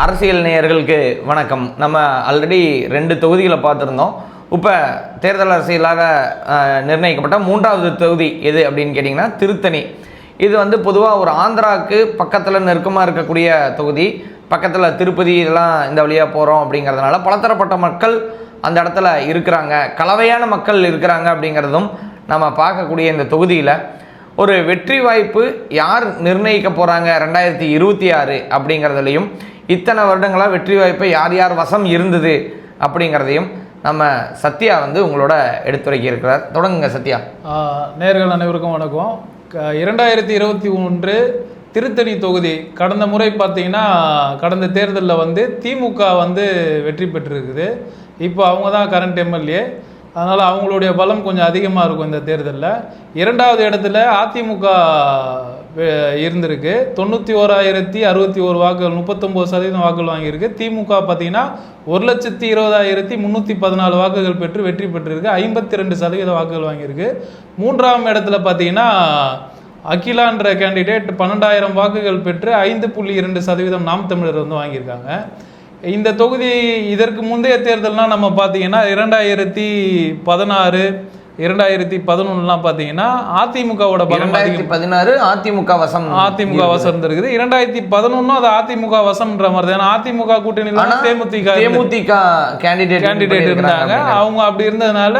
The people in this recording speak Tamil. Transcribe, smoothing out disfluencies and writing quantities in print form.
அரசியல் நேயர்களுக்கு வணக்கம். நம்ம ஆல்ரெடி 2 தொகுதிகளை பார்த்துருந்தோம். இப்போ தேர்தல் அரசியலாக நிர்ணயிக்கப்பட்ட 3வது தொகுதி எது அப்படின்னு கேட்டிங்கன்னா திருத்தணி. இது பொதுவாக ஒரு ஆந்திராவுக்கு பக்கத்தில் நெருக்கமாக இருக்கக்கூடிய தொகுதி. பக்கத்தில் திருப்பதி இதெல்லாம் இந்த வழியாக போகிறோம் அப்படிங்கிறதுனால பலதரப்பட்ட மக்கள் அந்த இடத்துல இருக்கிறாங்க, கலவையான மக்கள் இருக்கிறாங்க அப்படிங்கிறதும் நம்ம பார்க்கக்கூடிய இந்த தொகுதியில் ஒரு வெற்றி வாய்ப்பு யார் நிர்ணயிக்க போகிறாங்க 2026 அப்படிங்கிறதுலையும் இத்தனை வருடங்களாக வெற்றி வாய்ப்பை யார் யார் வசம் இருந்தது அப்படிங்கிறதையும் நம்ம சத்யா உங்களோட எடுத்துரைக்க இருக்கிறார். தொடங்குங்க சத்யா. நேயர்கள் அனைவருக்கும் வணக்கம். 2021 திருத்தணி தொகுதி கடந்த முறை பார்த்தீங்கன்னா கடந்த தேர்தலில் திமுக வெற்றி பெற்றிருக்குது. இப்போ அவங்க தான் கரண்ட் எம்எல்ஏ. அதனால் அவங்களுடைய பலம் கொஞ்சம் அதிகமாக இருக்கும் இந்த தேர்தலில். 2வது இடத்துல அதிமுக இருந்திருக்கு. 91,061 வாக்குகள், 39% வாக்குகள் வாங்கியிருக்கு. திமுக பார்த்தீங்கன்னா 1,20,314 வாக்குகள் பெற்று வெற்றி பெற்றிருக்கு. 52% வாக்குகள் வாங்கியிருக்கு. 3ஆம் இடத்துல பார்த்தீங்கன்னா அகிலான்ற கேண்டிடேட் 12,000 வாக்குகள் பெற்று 5.2% நாம் தமிழர் வாங்கியிருக்காங்க. இந்த தொகுதி இதற்கு முந்தைய தேர்தல்லாம் நம்ம பார்த்தீங்கன்னா 2016 2011 பார்த்தீங்கன்னா அதிமுகவோட பலம் 2016 அதிமுக வசம் இருந்திருக்குது. 2011 அது அதிமுக வசம்ன்ற மாதிரி தான். அதிமுக கூட்டணியில் தேமுதிக கேண்டிடேட் இருந்தாங்க. அவங்க அப்படி இருந்ததுனால